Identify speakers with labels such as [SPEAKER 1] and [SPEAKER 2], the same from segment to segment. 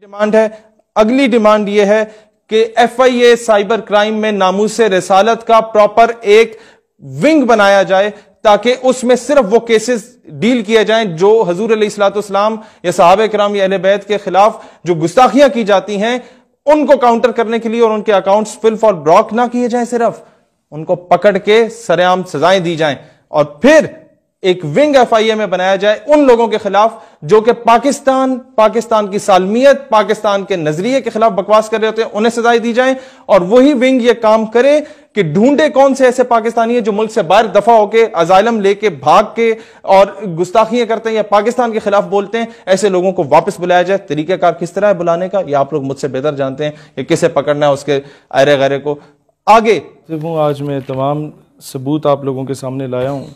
[SPEAKER 1] Demand है। अगली demand यह है कि FIA साइबर क्राइम में नामूसे रिसालत का प्रॉपर एक विंग बनाया जाए ताकि उसमें सिर्फ वो केसेस डील किए जाएं जो हुजूर अलैहिस्सलाम या सहाबा किराम या अहले बैत के खिलाफ जो गुस्ताखियां की जाती हैं उनको काउंटर करने के लिए, और उनके अकाउंट्स फिल फॉर ब्लॉक ना किए जाएं, सिर्फ उनको पकड़ के सरेआम सजाएं दी जाएं, और फिर एक विंग FIA में बनाया जाए उन लोगों के खिलाफ जो कि पाकिस्तान की सालमियत, पाकिस्तान के नजरिए के खिलाफ बकवास कर रहे होते हैं, उन्हें सजाएं दी जाएं। और वही विंग ये काम करे कि ढूंढे कौन से ऐसे पाकिस्तानी है जो मुल्क से बाहर दफा होके अजाइलम लेके भाग के और गुस्ताखियां करते हैं या पाकिस्तान के खिलाफ बोलते हैं, ऐसे लोगों को वापस बुलाया जाए। तरीकाकार किस तरह है बुलाने का, ये आप लोग मुझसे बेहतर जानते हैं कि किसे पकड़ना है, उसके अरे गरे को आगे।
[SPEAKER 2] आज मैं तमाम सबूत आप लोगों के सामने लाया हूँ।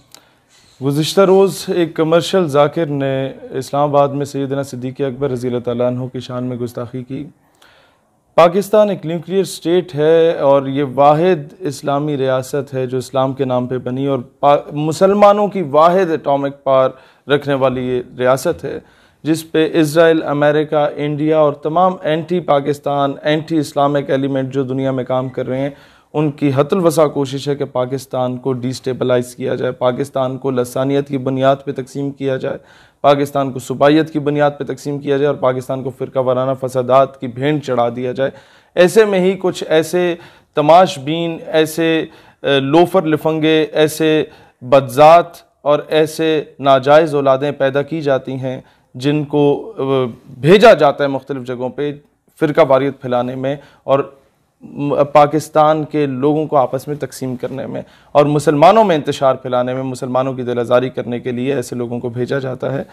[SPEAKER 2] गुज़िश्ता रोज़ एक कमर्शियल जाकिर ने इस्लामाबाद में सैयदना सिद्दीक़ अकबर रज़ी अल्लाह तआला अन्हु की शान में गुस्ताखी की। पाकिस्तान एक न्यूक्लियर स्टेट है और ये वाहिद इस्लामी रियासत है जो इस्लाम के नाम पे बनी, और मुसलमानों की वाहिद एटॉमिक पावर रखने वाली ये रियासत है जिस पे इज़राइल, अमेरिका, इंडिया और तमाम anti Pakistan, anti Islamic element जो दुनिया में काम कर रहे हैं उनकी हतुल वसा कोशिश है कि पाकिस्तान को डिस्टेबलाइज़ किया जाए, पाकिस्तान को लसानियत की बुनियाद पे तकसीम किया जाए, पाकिस्तान को सूबाइयत की बुनियाद पे तकसीम किया जाए और पाकिस्तान को फ़िरका वाराना फसादात की भेंट चढ़ा दिया जाए। ऐसे में ही कुछ ऐसे तमाशबीन, ऐसे लोफर लिफंगे, ऐसे बदजात और ऐसे नाजायज़ औलादें पैदा की जाती हैं जिनको भेजा जाता है मुख्तलिफ़ जगहों पर फ़िरका वारियत फैलाने में और पाकिस्तान के लोगों को आपस में तकसीम करने में और मुसलमानों में इंतशार फैलाने में, मुसलमानों की दिल आज़ारी करने के लिए ऐसे लोगों को भेजा जाता है।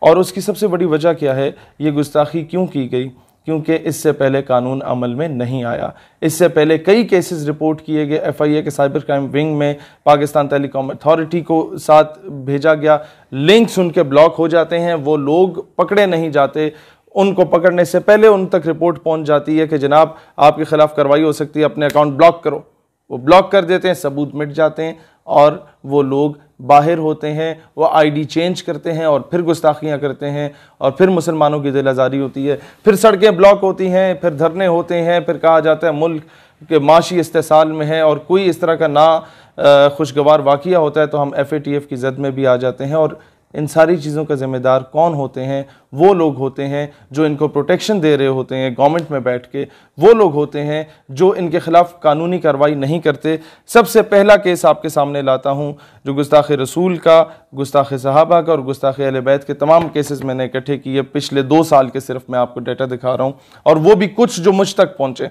[SPEAKER 2] और उसकी सबसे बड़ी वजह क्या है, ये गुस्ताखी क्यों की गई? क्योंकि इससे पहले कानून अमल में नहीं आया। इससे पहले कई केसेस रिपोर्ट किए गए, FIA के साइबर क्राइम विंग में पाकिस्तान टेलीकॉम अथॉरिटी को साथ भेजा गया, लिंक्स उनके ब्लॉक हो जाते हैं, वो लोग पकड़े नहीं जाते, उनको पकड़ने से पहले उन तक रिपोर्ट पहुंच जाती है कि जनाब आपके खिलाफ कार्रवाई हो सकती है, अपने अकाउंट ब्लॉक करो। वो ब्लॉक कर देते हैं, सबूत मिट जाते हैं और वो लोग बाहर होते हैं, वो ID चेंज करते हैं और फिर गुस्ताखियाँ करते हैं और फिर मुसलमानों की दिल आज़ारी होती है, फिर सड़कें ब्लॉक होती हैं, फिर धरने होते हैं, फिर कहा जाता है मुल्क के माशी इस्तेसाल में है, और कोई इस तरह का ना खुशगवार वाक़या होता है तो हम FATF की जद में भी आ जाते हैं। और इन सारी चीज़ों का ज़िम्मेदार कौन होते हैं? वो लोग होते हैं जो इनको प्रोटेक्शन दे रहे होते हैं गवर्नमेंट में बैठ के, वो लोग होते हैं जो इनके ख़िलाफ़ कानूनी कार्रवाई नहीं करते। सबसे पहला केस आपके सामने लाता हूँ जो गुस्ताख़ रसूल का, गुस्ताख़ सहाबा का और गुस्ताख़ अहले बैत के तमाम केसेस मैंने इकट्ठे किए पिछले 2 साल के, सिर्फ मैं आपको डाटा दिखा रहा हूँ और वो भी कुछ जो मुझ तक पहुँचे।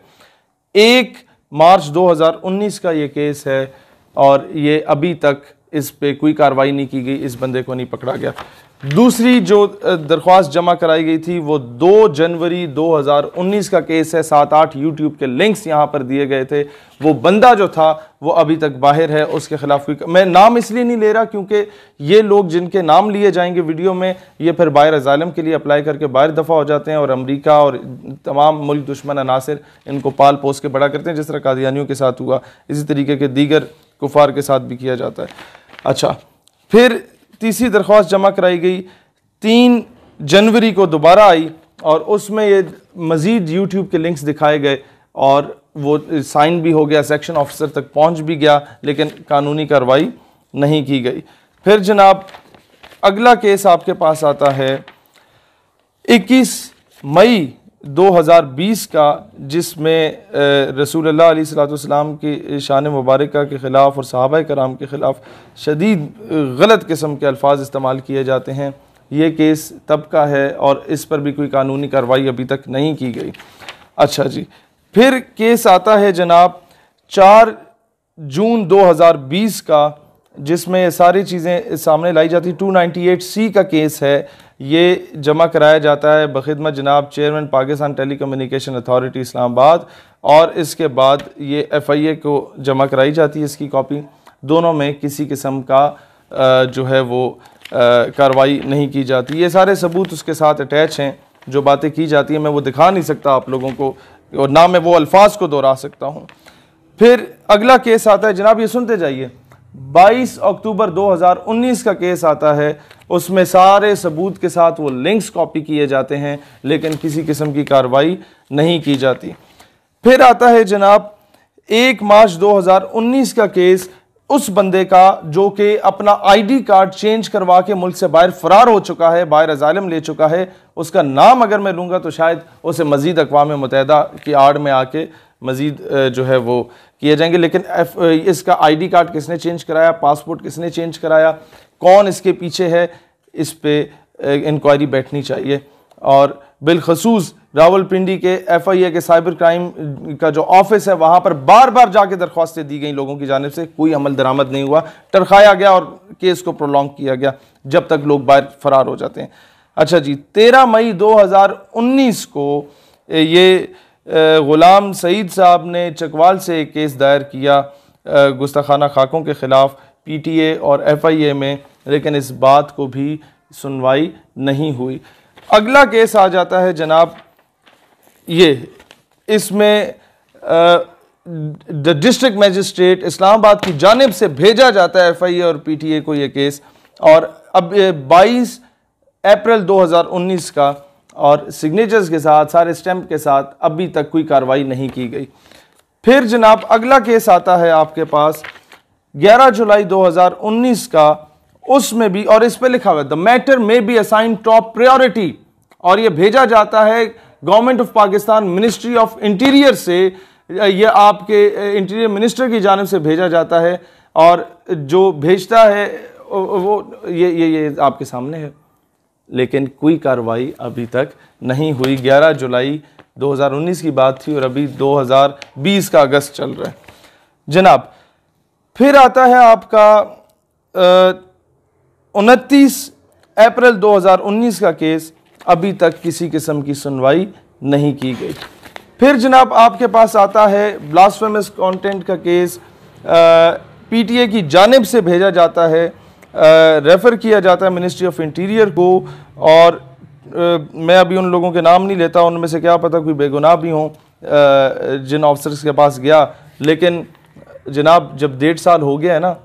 [SPEAKER 2] 1 मार्च 2019 का ये केस है और ये अभी तक इस पे कोई कार्रवाई नहीं की गई, इस बंदे को नहीं पकड़ा गया। दूसरी जो दरख्वास्त जमा कराई गई थी वो 2 जनवरी 2019 का केस है। 7-8 यूट्यूब के लिंक्स यहाँ पर दिए गए थे। वो बंदा जो था वो अभी तक बाहर है, उसके खिलाफ कोई, मैं नाम इसलिए नहीं ले रहा क्योंकि ये लोग जिनके नाम लिए जाएंगे वीडियो में ये फिर बाहर अजाइलम के लिए अप्लाई करके बाहर दफ़ा हो जाते हैं और अमेरिका और तमाम मुल्क दुश्मन अनासिर इनको पाल पोस के बड़ा करते हैं, जिस तरह कादियानियों के साथ हुआ, इसी तरीके के दीगर कुफार के साथ भी किया जाता है। अच्छा, फिर तीसरी दरख्वास्त जमा कराई गई 3 जनवरी को दोबारा आई और उसमें ये मज़ीद यूट्यूब के लिंक्स दिखाए गए और वो साइन भी हो गया, सेक्शन ऑफिसर तक पहुंच भी गया, लेकिन कानूनी कार्रवाई नहीं की गई। फिर जनाब अगला केस आपके पास आता है 21 मई 2020 का, जिसमें रसूलुल्लाह अलैहिस्सलाम की शान मुबारका के ख़िलाफ़ और सहाबा कराम के ख़िलाफ़ शदीद गलत किस्म के अल्फाज इस्तेमाल किए जाते हैं। ये केस तब का है और इस पर भी कोई कानूनी कार्रवाई अभी तक नहीं की गई। अच्छा जी, फिर केस आता है जनाब 4 जून 2020 का, जिसमें ये सारी चीज़ें सामने लाई जाती। 298C का केस है, ये जमा कराया जाता है बखिदमत जनाब chairman Pakistan telecommunication authority Islamabad और इसके बाद ये FIA को जमा कराई जाती है इसकी कॉपी। दोनों में किसी किस्म का जो है वो कार्रवाई नहीं की जाती। ये सारे सबूत उसके साथ अटैच हैं, जो बातें की जाती हैं मैं वो दिखा नहीं सकता आप लोगों को और ना मैं वो अल्फाज को दोहरा सकता हूँ। फिर अगला केस आता है जनाब, ये सुनते जाइए, 22 अक्टूबर 2019 का केस आता है उसमें सारे सबूत के साथ वो लिंक्स कॉपी किए जाते हैं, लेकिन किसी किस्म की कार्रवाई नहीं की जाती। फिर आता है जनाब 1 मार्च 2019 का केस उस बंदे का जो कि अपना आईडी कार्ड चेंज करवा के मुल्क से बाहर फरार हो चुका है, बाहर अजालम ले चुका है। उसका नाम अगर मैं लूँगा तो शायद उसे मज़ीद अक़वाम मुत्तहिदा की आड़ में आके मज़ीद जो है वो किए जाएंगे। लेकिन इसका आईडी कार्ड किसने चेंज कराया, पासपोर्ट किसने चेंज कराया, कौन इसके पीछे है, इस पर इंक्वायरी बैठनी चाहिए। और बिलखसूस रावलपिंडी के FIA के साइबर क्राइम का जो ऑफिस है वहाँ पर बार बार जाके दरख्वास्तें दी गई लोगों की जानिब से, कोई अमल दरामद नहीं हुआ, टरखाया गया और केस को प्रोलॉन्ग किया गया जब तक लोग बाहर फरार हो जाते हैं। अच्छा जी, 13 मई 2019 को ये गुलाम सईद साहब ने चकवाल से एक केस दायर किया गुस्ताखाना खाकों के ख़िलाफ़ PTA और FIA में, लेकिन इस बात को भी सुनवाई नहीं हुई। अगला केस आ जाता है जनाब ये, इसमें डिस्ट्रिक्ट मजिस्ट्रेट इस्लामाबाद की जानिब से भेजा जाता है FIA और PTA को ये केस, और अब 22 अप्रैल 2019 का, और सिग्नेचर्स के साथ, सारे स्टैम्प के साथ, अभी तक कोई कार्रवाई नहीं की गई। फिर जनाब अगला केस आता है आपके पास 11 जुलाई 2019 का, उसमें भी, और इस पे लिखा हुआ है द मैटर में बी असाइन टॉप प्रायोरिटी, और ये भेजा जाता है government of Pakistan ministry of interior से, ये आपके इंटीरियर मिनिस्टर की जानिब से भेजा जाता है, और जो भेजता है वो ये आपके सामने है, लेकिन कोई कार्रवाई अभी तक नहीं हुई। 11 जुलाई 2019 की बात थी और अभी 2020 का अगस्त चल रहा है जनाब। फिर आता है आपका 29 अप्रैल 2019 का केस, अभी तक किसी किस्म की सुनवाई नहीं की गई। फिर जनाब आपके पास आता है ब्लास्फेमस कंटेंट का केस, PTA की जानिब से भेजा जाता है, रेफ़र किया जाता है मिनिस्ट्री ऑफ इंटीरियर को, और मैं अभी उन लोगों के नाम नहीं लेता, उनमें से क्या पता कोई बेगुनाह भी हों जिन ऑफिसर्स के पास गया, लेकिन जनाब जब 1.5 साल हो गया है ना,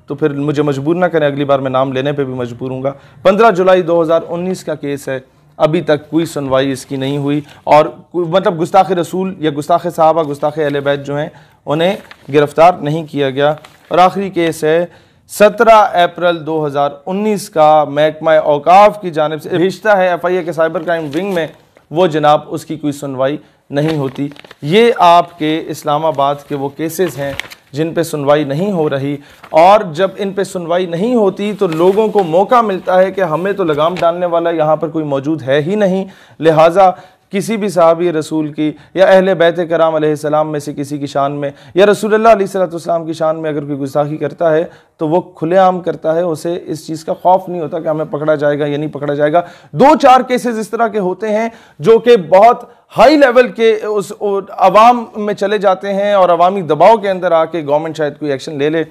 [SPEAKER 2] तो फिर मुझे मजबूर ना करें, अगली बार मैं नाम लेने पे भी मजबूर हूँगा। 15 जुलाई 2019 का केस है, अभी तक कोई सुनवाई इसकी नहीं हुई, और मतलब गुस्ताख रसूल या गुस्ताख साहबा, गुस्ताख अहले बैत जो हैं उन्हें गिरफ्तार नहीं किया गया। और आखिरी केस है 17 अप्रैल 2019 का, महकमा औकाफ की जानिब से भेजता है FIA के साइबर क्राइम विंग में, वो जनाब उसकी कोई सुनवाई नहीं होती। ये आपके इस्लामाबाद के वो केसेस हैं जिन पे सुनवाई नहीं हो रही, और जब इन पे सुनवाई नहीं होती तो लोगों को मौका मिलता है कि हमें तो लगाम डालने वाला यहाँ पर कोई मौजूद है ही नहीं, लिहाजा किसी भी सहाबी रसूल की या अहले बैत कराम अलैहिस्सलाम में से किसी की शान में या रसूलुल्लाह अलैहिस्सलाम की शान में अगर कोई गुस्ताखी करता है तो वो खुलेआम करता है, उसे इस चीज़ का खौफ नहीं होता कि हमें पकड़ा जाएगा या नहीं पकड़ा जाएगा। 2-4 केसेस इस तरह के होते हैं जो कि बहुत हाई लेवल के उस अवाम में चले जाते हैं और अवामी दबाव के अंदर आके गवर्नमेंट शायद कोई एक्शन ले ले,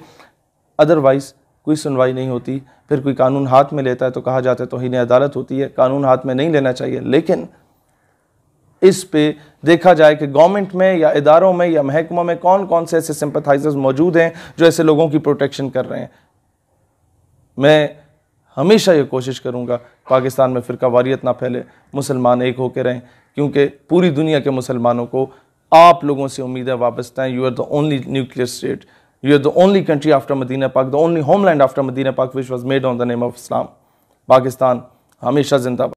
[SPEAKER 2] अदरवाइज कोई सुनवाई नहीं होती। फिर कोई कानून हाथ में लेता है तो कहा जाता है तौहीन अदालत होती है, कानून हाथ में नहीं लेना चाहिए। लेकिन इस पे देखा जाए कि गवर्नमेंट में या इदारों में या महकमों में कौन कौन से ऐसे सिंपथाइजर्स मौजूद हैं जो ऐसे लोगों की प्रोटेक्शन कर रहे हैं। मैं हमेशा ये कोशिश करूँगा पाकिस्तान में फ़िरका वारियत ना फैले, मुसलमान एक होकर रहें, क्योंकि पूरी दुनिया के मुसलमानों को आप लोगों से उम्मीदें वाबस्ता हैं। You are the only nuclear state, you are the only country after Medina पाक, the only homeland after Medina पाक which was made on the name of Islam. Pakistan हमेशा जिंदाबाद।